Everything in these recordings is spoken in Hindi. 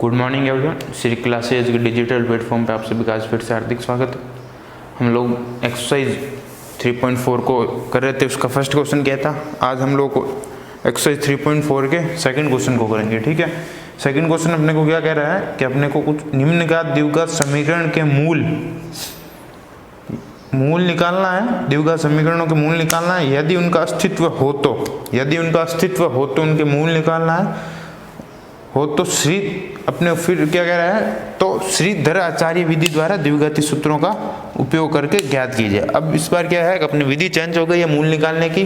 Good morning everyone. Shri classes के डिजिटल प्लेटफॉर्म पे आप सभी का आज फिर से हार्दिक स्वागत है। हम लोग एक्सरसाइज 3.4 को कर रहे थे, उसका फर्स्ट क्वेश्चन क्या था। आज हम लोग एक्सरसाइज 3.4 के सेकंड क्वेश्चन को करेंगे। ठीक है, सेकंड क्वेश्चन अपने को क्या कह रहा है कि अपने को कुछ निम्नलिखित द्विघात समीकरण के मूल निकालना है। द्विघात समीकरणों के मूल निकालना है। यदि उनका अस्तित्व हो तो उनके मूल निकालना है। हो तो श्री अपने फिर क्या कह रहा है, तो श्रीधर आचार्य विधि द्वारा द्विघाती सूत्रों का उपयोग करके ज्ञात कीजिए। अब इस बार क्या है, अपनी विधि चेंज हो गई है। मूल निकालने की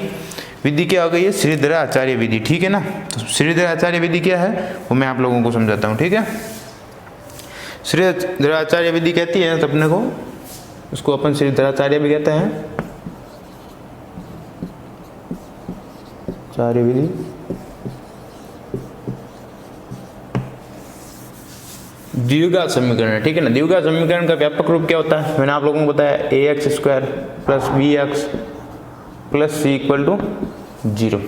विधि क्या हो गई है, श्रीधर आचार्य विधि। ठीक है ना, तो श्रीधर आचार्य विधि क्या है वो मैं आप लोगों को समझाता हूँ। ठीक है, श्रीधर आचार्य विधि कहती है तो अपने को उसको अपन श्रीधर आचार्य भी कहते हैं, आचार्य विधि। द्विघात समीकरण है। ठीक है ना, द्विघात समीकरण का व्यापक रूप क्या होता है, मैंने आप लोगों को बताया ax² plus bx plus c equal to 0।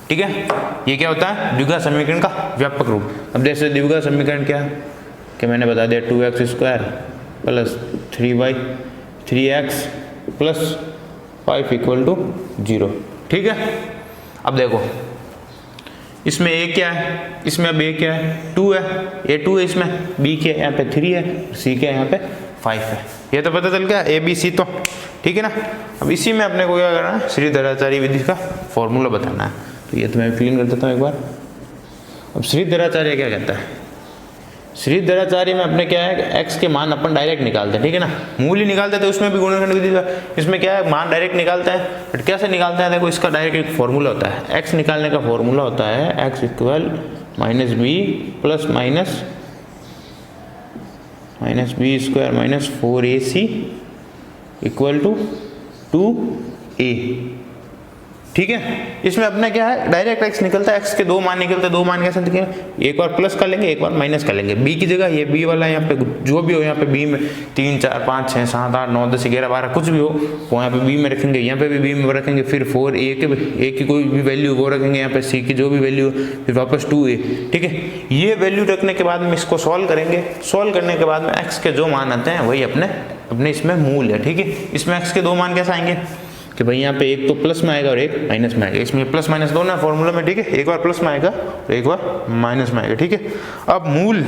ठीक है, ये क्या होता है द्विघात समीकरण का व्यापक रूप। अब जैसे द्विघात समीकरण क्या है कि मैंने बता दिया 2x² plus 3x plus 5 equal to 0। ठीक है, अब देखो इसमें a क्या है, इसमें अब a क्या है 2 है, a 2 है, इसमें b क्या है यहाँ पे 3 है, c क्या है यहाँ पे 5 है। ये तो पता चल गया a b c तो। ठीक है ना, अब इसी में अपने को क्या करना है, श्रीधर आचार्य विधि का फॉर्मूला बताना है। तो ये तो मैं क्लीन कर देता हूँ एक बार। अब श्रीधर आचार्य क्या कहता है, श्रीधर आचार्य में अपने क्या है x के मान अपन डायरेक्ट निकालते हैं। ठीक है ना, मूल ही निकालते थे, उसमें भी गुणनखंड विधि था। इसमें क्या है मान डायरेक्ट निकालते हैं, बट कैसे निकालते हैं देखो, इसका डायरेक्ट एक फॉर्मूला होता है। x निकालने का फॉर्मूला होता है x equal minus b plus minus b square minus 4ac equal to 2a। ठीक है, इसमें अपना क्या है डायरेक्ट x निकलता है, x के दो मान निकलते हैं। दो मान कैसे निकलेंगे, एक बार प्लस कर लेंगे, एक बार माइनस कर लेंगे। b की जगह ये b वाला यहाँ पे जो भी हो, यहाँ पे b में 3 4 5 6 7 8 9 10 11 12 कुछ भी हो वो यहाँ पे b में रखेंगे, यहाँ पे भी b में रखेंगे। फिर 4a की कोई भी वैल्यू वो रखेंगे, यहाँ पे c की जो भी वैल्यू, फिर वापस 2a। ठीक है, ये वैल्यू रखने के बाद में इसको सॉल्व करेंगे। सॉल्व करने के बाद में x के जो मान आते हैं वही अपने इसमें मूल है। ठीक है, इसमें x के दो मान कैसे आएंगे कि भाई यहाँ पे एक तो प्लस में आएगा और एक माइनस में आएगा। इसमें प्लस माइनस दोनों है फॉर्मूला में। ठीक है, एक बार प्लस में आएगा और एक बार माइनस में आएगा। ठीक है, अब मूल,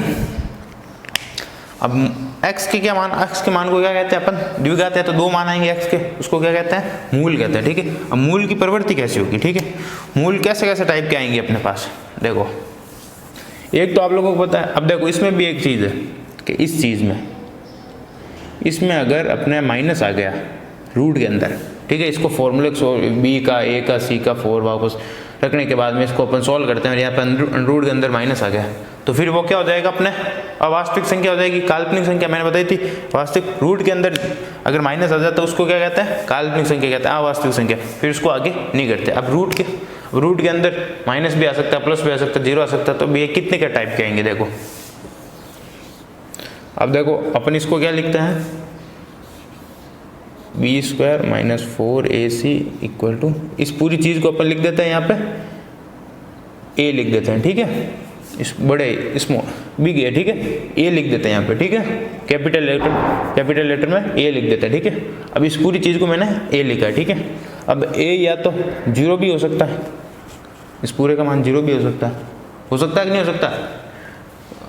अब x के क्या मान, x के मान को क्या कहते हैं अपन, द्विघात है तो दो मान आएंगे x के, उसको क्या कहते हैं मूल कहते हैं। ठीक है, अब मूल की प्रवृत्ति कैसी होगी। ठीक है, मूल कैसे कैसे टाइप के आएंगे अपने पास, देखो एक तो आप लोगों को पता है। अब देखो इसमें भी एक चीज़ है कि इस चीज़ में, इसमें अगर अपने माइनस आ गया रूट के अंदर, ठीक है, इसको फॉर्मूले b का a का c का 4 वापस रखने के बाद में इसको अपन सॉल्व करते हैं, यहाँ पे रूट के अंदर माइनस आ गया तो फिर वो क्या हो जाएगा अपने अवास्तविक संख्या हो जाएगी। काल्पनिक संख्या मैंने बताई थी, वास्तविक रूट के अंदर अगर माइनस आ जाता है उसको क्या कहते हैं काल्पनिक संख्या कहते हैं, अवास्तविक संख्या। फिर उसको आगे नहीं करते। अब रूट के अंदर माइनस भी आ सकता है, प्लस भी आ सकता है, 0 आ सकता है, तो ये कितने के टाइप के आएंगे देखो। अब देखो अपन इसको क्या लिखते हैं, b square minus 4ac equal to, इस पूरी चीज़ को अपन लिख देते हैं यहाँ पे a लिख देते हैं। ठीक है, इस बड़े स्मॉल बिग ए, ठीक है, a लिख देते हैं यहाँ पे। ठीक है, कैपिटल लेटर में a लिख देते हैं। ठीक है, अब इस पूरी चीज़ को मैंने a लिखा है। ठीक है, अब a या तो 0 भी हो सकता है, इस पूरे का मान 0 भी हो सकता है कि नहीं हो सकता,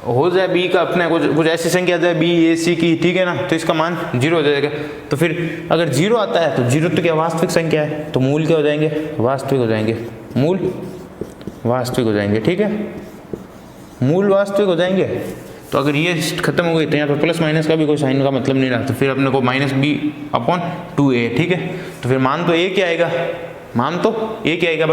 हो जाए b का अपने कुछ ऐसी संख्या जाए b a c की। ठीक है ना, तो इसका मान 0 हो जाएगा। तो फिर अगर 0 आता है तो 0 तो क्या वास्तविक संख्या है, तो मूल क्या हो जाएंगे, वास्तविक हो जाएंगे, मूल वास्तविक हो जाएंगे। ठीक है, मूल वास्तविक हो जाएंगे। तो अगर ये खत्म हो गई तो यहाँ पर प्लस माइनस का भी कोई साइन का मतलब नहीं रहा, तो फिर अपने को माइनस b अपॉन 2a। ठीक है, तो फिर मान तो a क्या आएगा, मान तो a क्या आएगा,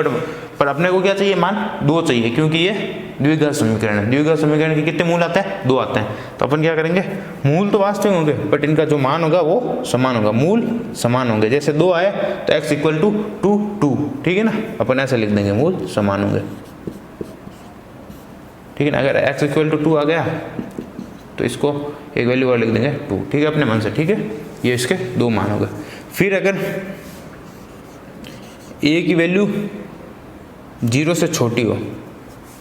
पर अपने को क्या चाहिए, मान 2 चाहिए, क्योंकि ये द्विघात समीकरण है। द्विघात समीकरण के कितने मूल आते हैं, 2 आते हैं। तो अपन क्या करेंगे, मूल तो वास्तविक होंगे बट इनका जो मान होगा वो समान होगा, मूल समान होंगे। जैसे 2 आए तो x इक्वल टू 2। ठीक है ना, अपन ऐसे लिख देंगे मूल समान होंगे। ठीक है ना, अगर x इक्वल टू 2 आ गया तो इसको एक वैल्यू और लिख देंगे 2। ठीक है, अपने मन से। ठीक है, ये इसके 2 मान हो गए। फिर अगर a की वैल्यू 0 से छोटी हो,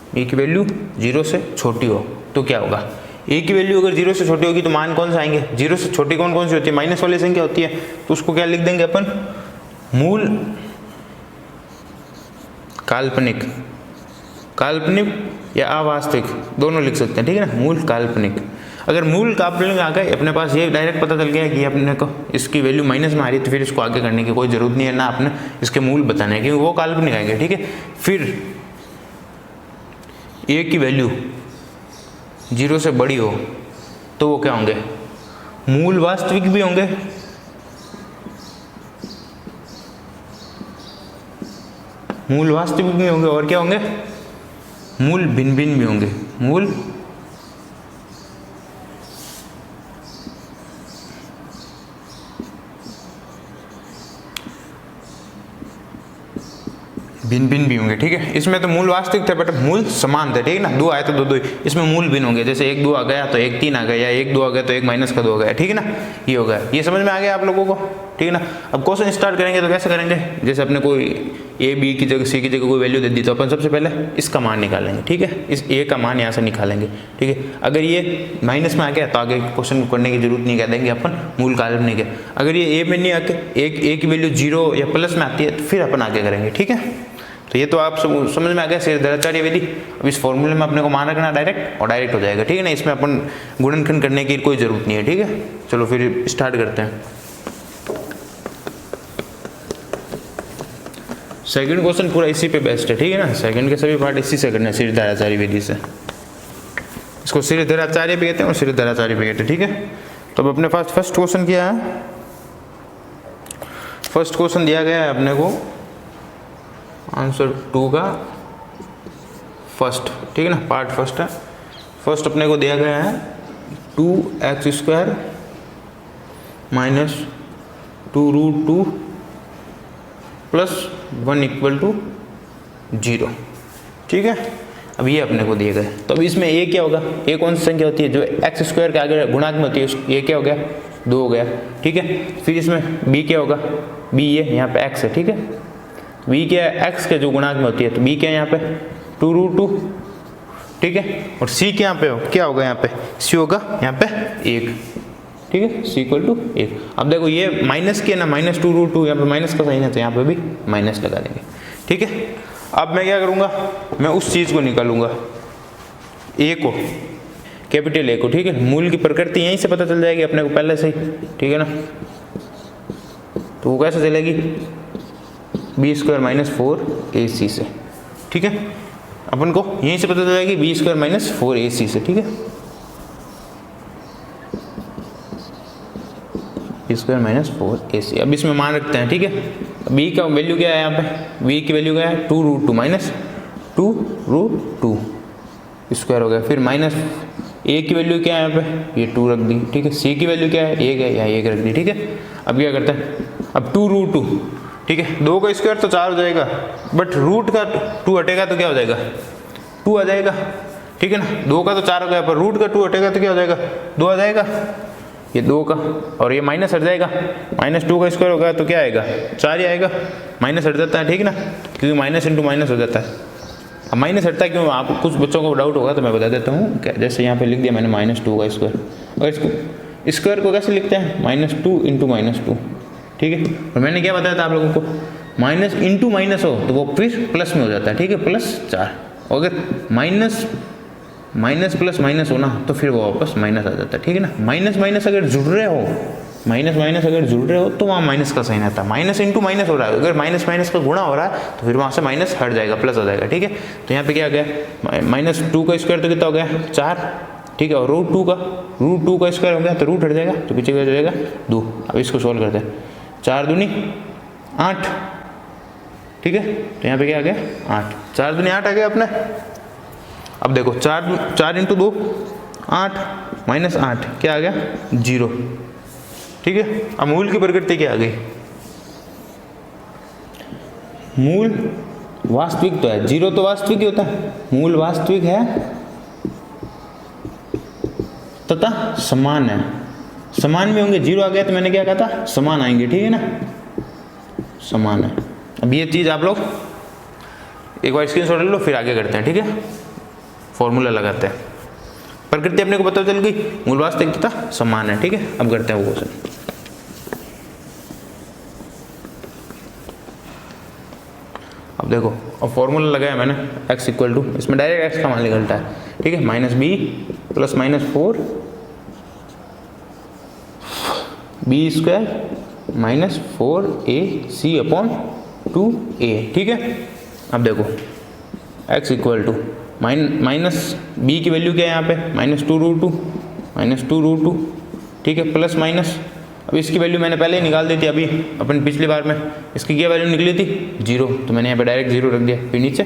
a की वैल्यू 0 से छोटी हो तो क्या होगा, ए की वैल्यू अगर 0 से छोटी होगी तो मान कौन सा आएंगे, 0 से छोटी कौन कौन सी होती है, माइनस वाली संख्या होती है, तो उसको क्या लिख देंगे अपन, मूल काल्पनिक, काल्पनिक या अवास्तविक दोनों लिख सकते हैं, ठीक है ना, मूल काल्पनिक। अगर मूल काल्पनिक आ गए अपने पास, ये डायरेक्ट पता चल गया कि अपने को इसकी वैल्यू माइनस में आ रही है, तो फिर इसको आगे करने की कोई जरूरत नहीं है, ना आपने इसके मूल बताने हैं क्योंकि वो काल्पनिक आएंगे, ठीक है। फिर ए की वैल्यू 0 से बड़ी हो तो वो क्या होंगे, मूल वास्तविक भी होंगे, मूल वास्तविक भी होंगे, और क्या होंगे, मूल भिन्न भिन्न भी होंगे, मूल भिन्न भिन्न भी होंगे, ठीक है। इसमें तो मूल वास्तविक थे बट मूल समान थे, ठीक है ना, 2 आए तो 2 2, इसमें मूल भिन्न होंगे, जैसे 1 2 आ गया तो 1 3 आ गया, या 1 2 आ गया तो 1 माइनस का 2 आ गया, ठीक है ना, ये हो गया। ये समझ में आ गया आप लोगों को, ठीक है ना। अब क्वेश्चन स्टार्ट करेंगे तो कैसे करेंगे, जैसे अपने कोई ए बी की जगह सी की जगह कोई वैल्यू दे दी तो अपन सबसे पहले इसका मान निकालेंगे, ठीक है, इस ए का मान यहाँ से निकालेंगे, ठीक है। अगर ये माइनस में आ गया तो आगे क्वेश्चन करने की जरूरत नहीं, कह देंगे अपन मूल काल्पनिक है। अगर ये ए में नहीं आके ए की वैल्यू 0 या प्लस में आती है तो फिर अपन आगे करेंगे, ठीक है। तो ये तो आप सब समझ में आ गया श्रीधराचार्य विधि। अब इस फॉर्मूले में अपने को मान रखना डायरेक्ट, और डायरेक्ट हो जाएगा, ठीक है ना, इसमें अपन गुणनखंड करने की कोई ज़रूरत नहीं है, ठीक है। चलो फिर स्टार्ट करते हैं। सेकंड क्वेश्चन पूरा इसी पे बेस्ट है, ठीक है ना, सेकंड के सभी पार्ट इसी से करने हैं श्रीधराचार्य विधि से। इसको श्रीधराचार्य भी कहते हैं और श्रीधराचार्य भी कहते हैं, ठीक है। तो अब अपने पास फर्स्ट क्वेश्चन क्या है, फर्स्ट क्वेश्चन दिया गया है अपने को आंसर 2 का फर्स्ट, ठीक है ना, पार्ट फर्स्ट है। फर्स्ट अपने को दिया गया है 2x² माइनस 2√2 प्लस 1 = 0, ठीक है। अब ये अपने को दिए गए, तो अब इसमें a क्या होगा, a कौन सी संख्या होती है जो x² के आगे गुणांक में होती है, ये क्या हो गया, 2 हो गया, ठीक है। फिर इसमें b क्या होगा, b ये यहाँ पे x है, ठीक है, b क्या है, x के जो गुणांक में होती है, तो b क्या है यहाँ पे 2√2, ठीक है। और c क्या यहाँ पे हो, क्या होगा यहाँ पे, c होगा यहाँ पे 1, ठीक है, c = 1। अब देखो ये माइनस किया ना, माइनस 2√2, यहाँ पे माइनस का साइन है तो यहाँ पे भी माइनस लगा देंगे, ठीक है। अब मैं क्या करूँगा, मैं उस चीज़ को निकालूंगा a को, कैपिटल A को, ठीक है। मूल की प्रकृति यहीं से पता चल जाएगी अपने को पहले से ही, ठीक है ना। तो वो कैसे चलेगी, b² - 4ac से, ठीक है। अपन को यहीं से पता चल जाएगी b² - 4ac से, ठीक है, b² - 4ac। अब इसमें मान रखते हैं, ठीक है। b का वैल्यू क्या है यहाँ पे, b की वैल्यू क्या है 2√2 माइनस 2√2 स्क्वायर हो गया, फिर माइनस a की वैल्यू क्या है यहाँ पे, ये 2 रख दी, ठीक है। c की वैल्यू क्या है, 1 है, यहाँ 1 रख दी, ठीक है। अब क्या करते हैं, अब 2√2, ठीक है, 2 का स्क्वायर तो 4 हो जाएगा, बट रूट का 2 हटेगा तो क्या हो जाएगा, 2 आ जाएगा, ठीक है ना। 2 का तो 4 हो गया, पर रूट का 2 हटेगा तो क्या हो जाएगा, 2 आ जाएगा, ये 2 का, और ये माइनस हट जाएगा, -2 का स्क्वायर होगा तो क्या आएगा, 4 ही आएगा, माइनस हट जाता है, ठीक है ना, क्योंकि माइनस इंटू माइनस हो जाता है। अब माइनस हटता है क्यों, आप कुछ बच्चों को डाउट होगा तो मैं बता देता हूँ, जैसे यहाँ पे लिख दिया मैंने -2 का स्क्वायर, और इसको स्क्वायर को कैसे लिखते हैं, -2 × -2, ठीक है। और मैंने क्या बताया था आप लोगों को, माइनस इंटू माइनस हो तो वो फिर प्लस में हो जाता है, ठीक है, +4। अगर माइनस प्लस माइनस हो ना तो फिर वो वापस माइनस आ जाता है, ठीक है ना। माइनस माइनस अगर जुड़ रहे हो, माइनस माइनस अगर जुड़ रहे हो तो वहाँ माइनस का साइन आता है, माइनस इंटू माइनस हो रहा है, अगर माइनस माइनस का गुणा हो रहा है तो फिर वहाँ से माइनस हट जाएगा, प्लस हो जाएगा, ठीक है। तो यहाँ पे क्या आ गया, -2 का स्क्वायर तो कितना हो गया, 4, ठीक है, और √2 का स्क्वायर हो गया तो रूट हट जाएगा, तो पीछे क्या हो जाएगा 2। अब इसको सोल्व करते हैं, 4 दूनी 8, ठीक है, तो यहाँ पे क्या आ गया 8, 4 दूनी 8 आ गया अपने। अब देखो 4 × 2 8 -8 क्या आ गया 0, ठीक है। अब मूल की प्रकृति क्या आ गई, मूल वास्तविक तो है, 0 तो वास्तविक ही होता है, मूल वास्तविक है तथा समान है, समान भी होंगे, 0 आ गया तो मैंने क्या कहा था, समान आएंगे, ठीक है ना, समान है। अब ये चीज़ आप लोग एक बार स्क्रीनशॉट ले लो, फिर आगे करते हैं, ठीक है, फॉर्मूला लगाते हैं। प्रकृति अपने को पता चल गई, मूल वास्तविक तथा समान है। ठीक है, अब करते हैं वो क्वेश्चन। अब देखो, अब फॉर्मूला लगाया मैंने x इक्वल टू, इसमें डायरेक्ट x का मान निकलता है। ठीक है, minus b plus minus 4 b square minus 4ac upon 2a। ठीक है, अब देखो x equal to minus b की वैल्यू क्या है यहाँ पे, माइनस 2√2 ठीक है, प्लस माइनस, अब इसकी वैल्यू मैंने पहले ही निकाल दी थी अभी अपन पिछली बार में, इसकी क्या वैल्यू निकली थी 0, तो मैंने यहाँ पे डायरेक्ट 0 रख दिया। फिर नीचे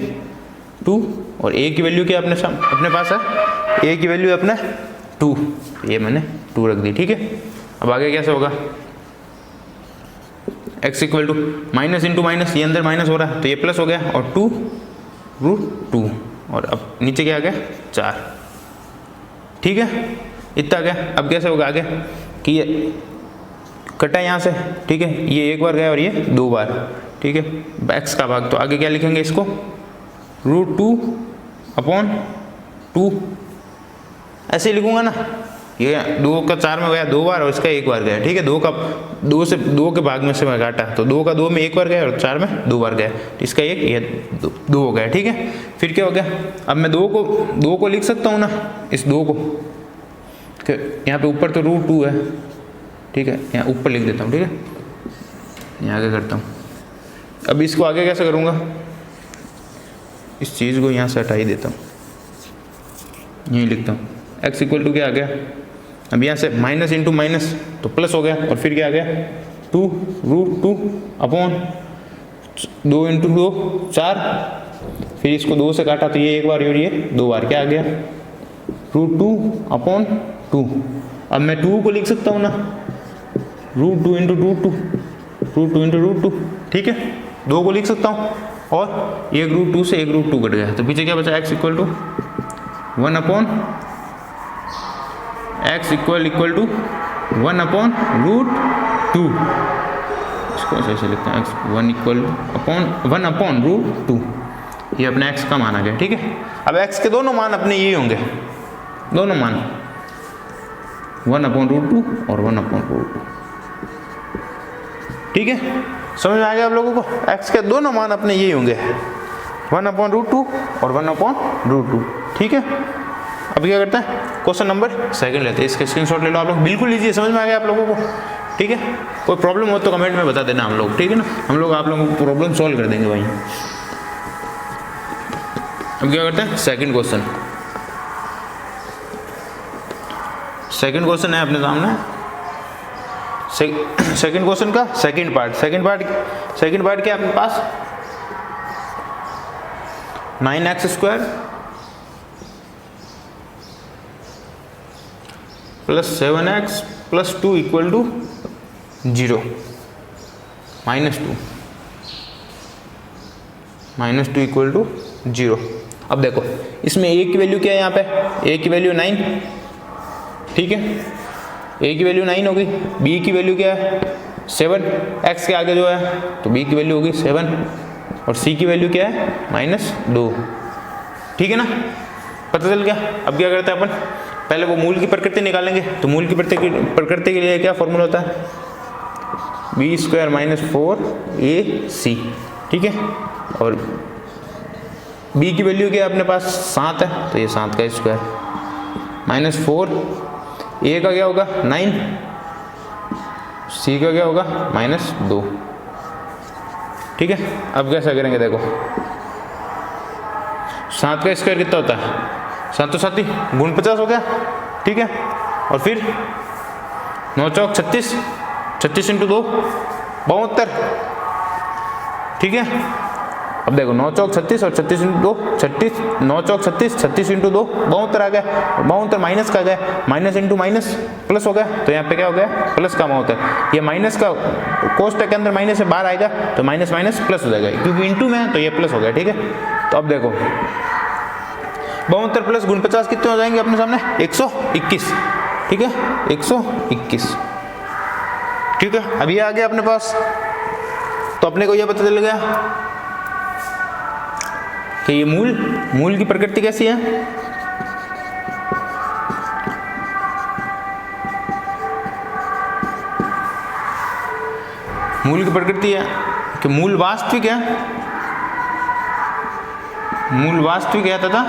2 और a की वैल्यू क्या अपने पास है, a की वैल्यू अपने 2, ये मैंने 2 रख दी। ठीक है, अब आगे कैसे होगा, x equal to minus into minus, ये अंदर माइनस हो रहा है तो ये प्लस हो गया, और 2√2 और अब नीचे क्या आ गया 4। ठीक है, इतना आ गया। अब कैसे होगा आगे कि ये कटा यहाँ से, ठीक है, ये एक बार गया और ये 2 बार। ठीक है, x का भाग, तो आगे क्या लिखेंगे इसको, √2 अपॉन 2, ऐसे ही लिखूंगा ना, ये 2 का 4 में गया 2 बार और इसका 1 बार गया। ठीक है, 2 के भाग में से मैं काटा तो 2 का 2 में 1 बार गया और 4 में 2 बार गया, तो इसका 1 ये 2 हो गया। ठीक है, फिर क्या हो गया, अब मैं 2 को लिख सकता हूँ ना, इस 2 को, यहाँ पे ऊपर तो √2 है, ठीक है, यहाँ ऊपर लिख देता हूँ। ठीक है, यहाँ आगे करता हूँ। अब इसको आगे कैसे करूँगा, इस चीज़ को यहाँ से हटा ही देता हूँ, यहीं लिखता हूँ। x इक्वल टू क्या आ गया, अब यहाँ से माइनस इंटू माइनस तो प्लस हो गया, और फिर क्या आ गया 2√2 अपॉन 2 इंटू 2 4, फिर इसको 2 से काटा तो ये 1 बार और ये 2 बार, क्या आ गया √2 अपॉन 2। अब मैं 2 को लिख सकता हूँ ना, √2 इंटू √2 इंटू √2। ठीक है, 2 को लिख सकता हूँ, और एक √2 से एक √2 कट गया, तो पीछे क्या बचा, x equal to 1 upon x equal to 1 upon √2। इसको ऐसे लिखते हैं, x 1 अपॉन √2, ये अपने x का मान आ गया। ठीक है, अब x के दोनों मान अपने ये होंगे, दोनों मान 1 अपॉन √2 और 1 अपॉन √2। ठीक है, समझ में आ गया आप लोगों को, x के दोनों मान अपने यही होंगे, 1 अपॉन √2 और 1 अपॉन √2। ठीक है, अब क्या करते हैं, क्वेश्चन नंबर 2 लेते हैं, इसका स्क्रीनशॉट ले लो आप लोग, बिल्कुल लीजिए, समझ में आ गया आप लोगों को। ठीक है, कोई प्रॉब्लम हो तो कमेंट में बता देना हम लोग, ठीक है ना, हम लोग आप लोगों को प्रॉब्लम सॉल्व कर देंगे भाई। अब क्या करते हैं, सेकंड क्वेश्चन है अपने सामने, सेकंड क्वेश्चन का सेकंड पार्ट क्या है अपने पास, 9x² plus 7x plus 2 equal to 0, -2 equal to 0। अब देखो इसमें a की वैल्यू क्या है, यहाँ पे a की वैल्यू 9, ठीक है, a की वैल्यू 9 होगी, b की वैल्यू क्या है 7, x के आगे जो है तो b की वैल्यू होगी 7, और c की वैल्यू क्या है -2। ठीक है ना, पता चल गया। अब क्या करते हैं अपन, पहले वो मूल की प्रकृति निकालेंगे, तो मूल की प्रकृति के लिए क्या फॉर्मूला होता है, b² - 4ac। ठीक है, और b की वैल्यू क्या है अपने पास 7 है, तो ये 7 का स्क्वायर -4, a का क्या होगा 9, c का क्या होगा -2। ठीक है, अब कैसा करेंगे, देखो 7 का स्क्वायर कितना होता है, 7 तो 7 ही, गुण 50 हो गया। ठीक है, और फिर 9 चौक 36, 36 × 2 72। ठीक है, अब देखो 9 चौक 36 और 36 × 2 36, 9 चौक 36, 36 × 2 72 आ गया, और 72 माइनस का गया, माइनस इंटू माइनस प्लस हो गया, तो यहाँ पे क्या हो गया प्लस का 72। ये माइनस का कोष्टक के अंदर माइनस से बाहर आएगा तो माइनस माइनस प्लस हो जाएगा, क्योंकि इंटू में है तो ये प्लस हो गया। ठीक है, तो अब देखो 72 प्लस गुण 50 कितने हो जाएंगे अपने सामने 121। ठीक है, 121। ठीक है, अब ये आ गया अपने पास, तो अपने को ये पता चल गया कि ये मूल की प्रकृति कैसी है, मूल की प्रकृति है कि मूल वास्तविक है, मूल वास्तविक है तथा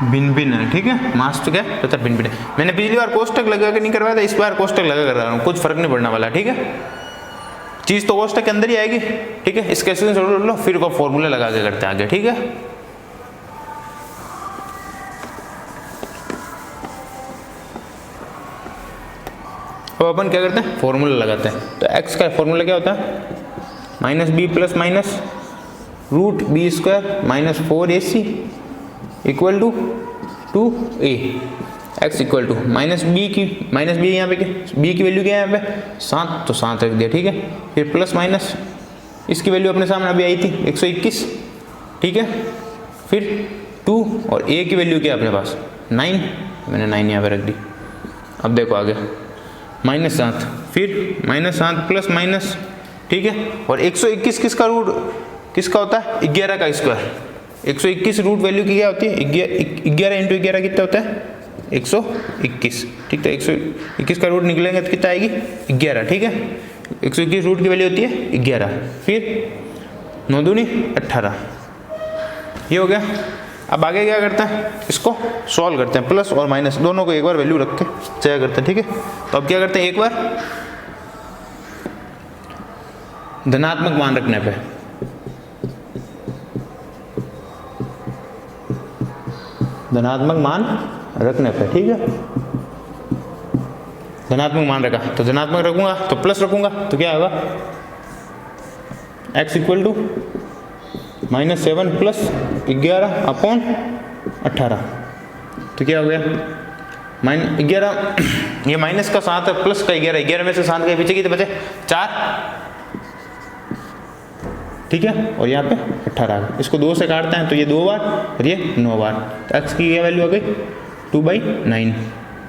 भिन्न भिन्न है। ठीक है, वास्तविक है तथा भिन्न भिन्न है। मैंने पिछली बार कोष्टक लगा के नहीं करवाया था, इस बार कोष्टक लगा कर रहा हूँ, कुछ फर्क नहीं पड़ने वाला। ठीक है, चीज तो कोष्टक के अंदर ही आएगी। ठीक है, इसके स्क्रीनशॉट लो, फिर को फॉर्मूला लगा के करते हैं आगे। ठीक है, अब अपन क्या करते हैं, फॉर्मूला लगाते हैं। तो x का फॉर्मूला क्या होता है, minus b plus minus root b square minus 4ac equal to 2a। x equal to minus b की, माइनस बी यहाँ पे क्या, बी की वैल्यू क्या है यहाँ पे 7, तो 7 रख दिया। ठीक है, फिर प्लस माइनस इसकी वैल्यू अपने सामने अभी आई थी 121। ठीक है, फिर 2 और a की वैल्यू क्या है अपने पास 9, मैंने 9 यहाँ पे रख दी। अब देखो आगे -7, फिर -7 प्लस माइनस। ठीक है, और 121 किसका रूट किसका होता है 11 का स्क्वायर। 121 रूट वैल्यू की क्या होती है 11 इंटू 11 कितना होता है 121। ठीक है, 121 का रूट निकलेंगे तो कितना आएगी 11। ठीक है, 121 रूट की वैल्यू होती है 11, फिर 9 दूनी 18, ये हो गया। अब आगे क्या करते हैं, इसको सॉल्व करते हैं, प्लस और माइनस दोनों को एक बार वैल्यू रख के चेक करते हैं। ठीक है, तो अब क्या करते हैं, एक बार धनात्मक मान रखने पे धनात्मक मान रखने पे, ठीक है, धनात्मक मान रखा तो धनात्मक रखूंगा तो प्लस रखूंगा तो क्या होगा x equal to -7 plus 11 upon 18, तो क्या हो गया -11, ये माइनस का 7 है प्लस का 11, 11 में से 7 गए पीछे कितने बचे 4। ठीक है, और यहाँ पे 18, इसको 2 से काटते हैं तो ये 2 बार और ये 9 बार, तो x की ये वैल्यू आ गई 2/9,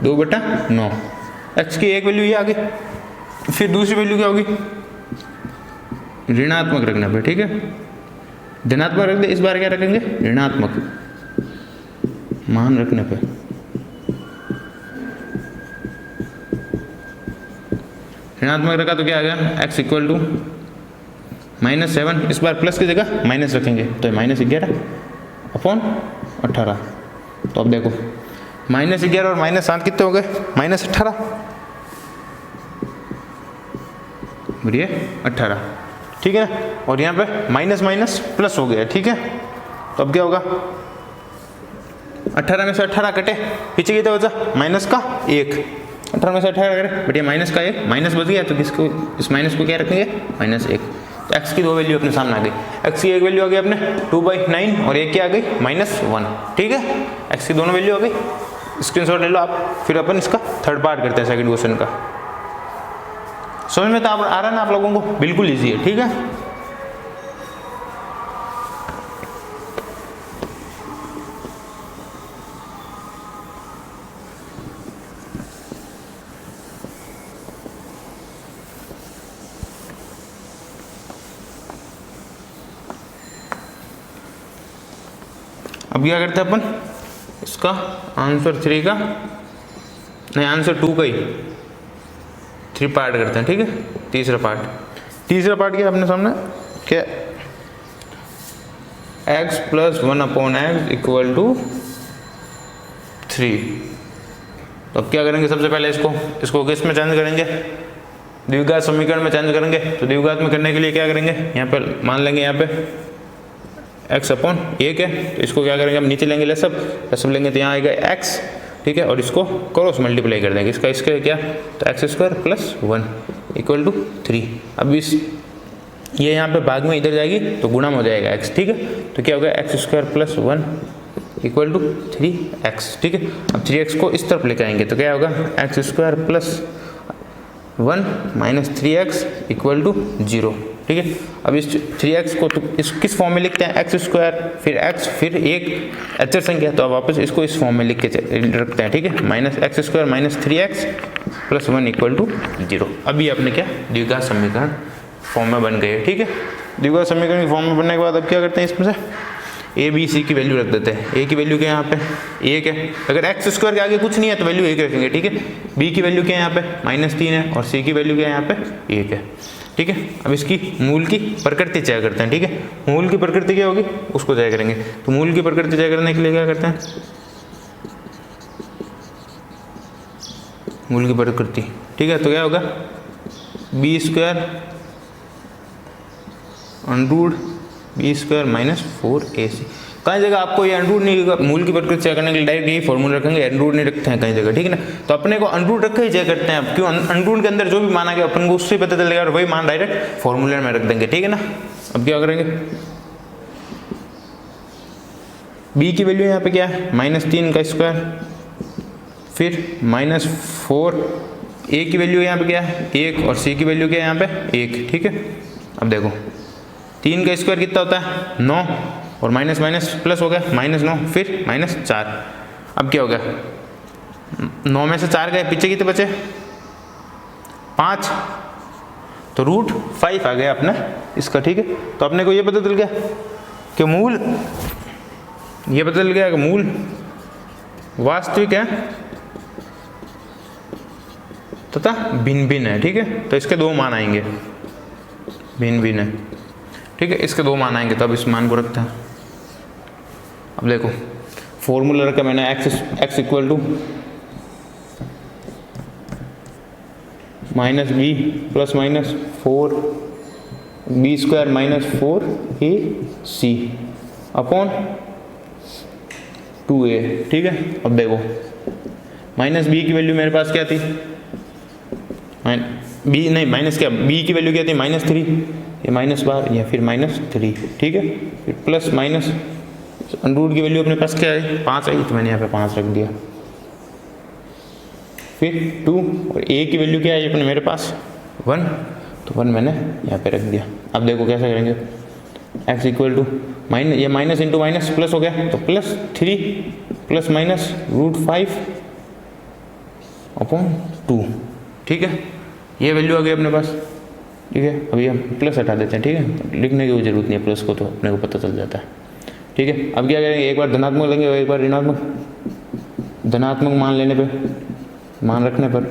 2/9। x की एक वैल्यू ये आ गई, फिर दूसरी वैल्यू क्या होगी ऋणात्मक रखना पे। ठीक है, धनात्मक रख दे, इस बार क्या रखेंगे ऋणात्मक मान रखने पे। ऋणात्मक रखा तो क्या आ गया x इक्वल टू -7, इस बार प्लस की जगह माइनस रखेंगे तो -11 अपॉन 18। तो अब देखो -11 और -7 कितने हो गए -18 और ये 18। ठीक है, और यहाँ पे माइनस माइनस प्लस हो गया। ठीक है, तो अब क्या होगा 18 में से 18 कटे, पीछे कितना बचा माइनस का 1, 18 में से 18 कटे बट ये माइनस का 1 माइनस बच गया, तो किसको इस माइनस को क्या रखेंगे -1। तो x की 2 वैल्यू अपने सामने आ गई, x की एक वैल्यू आ गई अपने 2/9 और एक क्या आ गई -1। ठीक है, x की दोनों वैल्यू आ गई, स्क्रीनशॉट ले लो आप, फिर अपन इसका थर्ड पार्ट करते हैं सेकंड क्वेश्चन का। समझ में तो आ रहा है ना आप लोगों को, बिल्कुल इजी है। ठीक है, अब क्या करते हैं अपन इसका आंसर 3 का नहीं आंसर 2 का ही 3 पार्ट करते हैं। ठीक है, तीसरा पार्ट क्या अपने सामने क्या x + 1/x इक्वल टू 3। तो अब क्या करेंगे, सबसे पहले इसको किस में चेंज करेंगे द्विघात समीकरण में चेंज करेंगे। तो द्विघात में करने के लिए क्या करेंगे, यहाँ पे मान लेंगे यहाँ पे x/1 है, तो इसको क्या करेंगे हम नीचे लेंगे लसब लेंगे तो यहाँ आएगा x। ठीक है, और इसको क्रॉस मल्टीप्लाई कर देंगे, इसका क्या तो x² + 1 इक्वल टू 3। अब इस ये यहाँ पे भाग में इधर जाएगी तो गुणा में हो जाएगा x। ठीक है, तो क्या होगा x² + 1 इक्वल टू 3x। ठीक है, अब 3x को इस तरफ लेकर आएंगे तो क्या होगा x² + 1 - 3x इक्वल टू 0। ठीक है, अब इस 3x को तो इस किस फॉर्म में लिखते हैं x² फिर x फिर एक अचर संख्या, तो अब वापस इसको इस फॉर्म में लिख के रखते हैं। ठीक है, -x² - 3x + 1 इक्वल टू 0। अभी आपने क्या द्विघात समीकरण फॉर्म में बन गए। ठीक है, द्विघात समीकरण की फॉर्म में बनने के बाद अब क्या करते हैं, इसमें से ए बी सी की वैल्यू रख देते हैं। ए की वैल्यू क्या है यहाँ पे 1 है, अगर एक्स स्क्वायर के आगे कुछ नहीं है तो वैल्यू 1 रखेंगे, ठीक है। बी की वैल्यू क्या है यहाँ पे -3 है और सी की वैल्यू क्या है यहाँ पे 1 है, ठीक है। अब इसकी मूल की प्रकृति चेक करते हैं, ठीक है। मूल की प्रकृति क्या होगी उसको चेक करेंगे। तो मूल की प्रकृति चेक करने के लिए क्या करते हैं, मूल की प्रकृति, ठीक है। तो क्या होगा b² अंडरूट b² - 4ac। कई जगह आपको ये अंडरूट नहीं होगा, मूल की प्रकृति चेक करने के लिए डायरेक्ट यही फॉर्मूला रखेंगे, अंडरूट नहीं रखते हैं कई जगह, ठीक है ना। तो अपने को अंडरूट रख के ही चेक करते हैं। अब क्यों, अंडरूट के अंदर जो भी मान आ गया अपन को उससे पता चलेगा और वही मान डायरेक्ट फॉर्मूले में रख देंगे, ठीक है ना। अब क्या करेंगे, b की वैल्यू यहाँ पे क्या है -3 का स्क्वायर, फिर -4, a की वैल्यू यहाँ पे क्या है 1 और c की वैल्यू क्या है यहाँ पे 1, ठीक है। अब देखो 3 का स्क्वायर कितना होता है 9 और माइनस माइनस प्लस हो गया -9 फिर -4। अब क्या हो गया 9 में से 4 गए, पीछे कितने बचे 5, तो √5 आ गया अपना इसका, ठीक है। तो अपने को ये पता चल गया कि मूल, ये पता चल गया कि मूल वास्तविक है तथा भिन्न भिन्न है, ठीक है। तो इसके 2 मान आएंगे, भिन्न भिन्न है, ठीक है। इसके 2 मान आएंगे तो अब इस मान को रखते हैं। अब देखो फॉर्मूला रखा मैंने x = -b ± 4 b² - 4ac upon 2a, ठीक है। अब देखो -b की वैल्यू मेरे पास क्या थी, b नहीं माइनस क्या, b की वैल्यू क्या थी -3, ये -12 या फिर -3, ठीक है। फिर प्लस माइनस अंडरूट की वैल्यू अपने पास क्या है 5 आई, तो मैंने यहाँ पे 5 रख दिया। फिर 2 और a की वैल्यू क्या है अपने मेरे पास 1, तो 1 मैंने यहाँ पे रख दिया। अब देखो कैसे करेंगे, x = ये माइनस इंटू माइनस प्लस हो गया, तो +3 प्लस माइनस √5 अपॉन 2, ठीक है। ये वैल्यू आ गई अपने पास, ठीक है। अभी हम प्लस हटा देते हैं, ठीक है, लिखने की कोई जरूरत नहीं है प्लस को, तो अपने को पता चल जाता है, ठीक है। अब क्या करेंगे, एक बार धनात्मक लेंगे और एक बार ऋणात्मक। धनात्मक मान लेने पे, मान रखने पर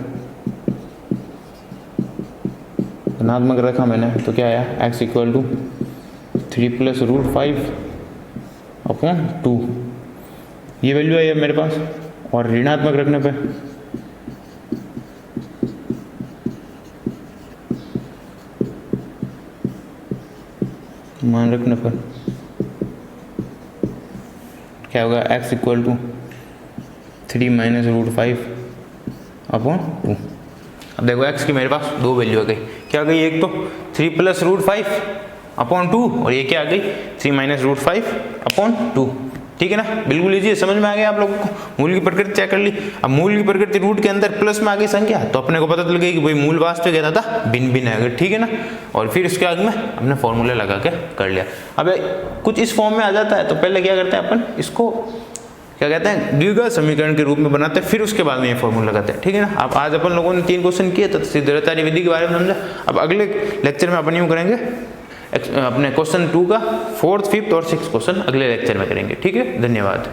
धनात्मक रखा मैंने, तो क्या आया x = 3 + √5 अपॉन 2, ये वैल्यू आई है मेरे पास। और ऋणात्मक रखने पे मान रखने पर क्या होगा x = 3 - √5 अपॉन 2। अब देखो x की मेरे पास 2 वैल्यू आ गई, क्या आ गई, एक तो 3 + √5 अपॉन 2 और ये क्या आ गई 3 - √5 अपॉन 2, ठीक है ना। बिल्कुल इजी, समझ में आ गया आप लोगों को। मूल की प्रकृति चेक कर ली। अब मूल की प्रकृति रूट के अंदर प्लस में आ गई संख्या, तो अपने को पता चल गई कि भाई मूल वास्तविक क्या था भिन्न भिन्न है, ठीक है ना। और फिर इसके आगे में हमने फॉर्मूले लगा के कर लिया। अब कुछ इस फॉर्म में आ जाता है तो पहले क्या करते हैं अपन, इसको क्या कहते हैं द्विघात समीकरण के रूप में बनाते हैं, फिर उसके बाद में ये फॉर्मूला लगाते हैं, ठीक है ना। अब आज अपन लोगों ने 3 क्वेश्चन किए तो सिद्धांतारी विधि के बारे में समझा। अब अगले लेक्चर में अपन यूँ करेंगे, अपने क्वेश्चन 2 का 4th, 5th और 6th क्वेश्चन अगले लेक्चर में करेंगे, ठीक है। धन्यवाद।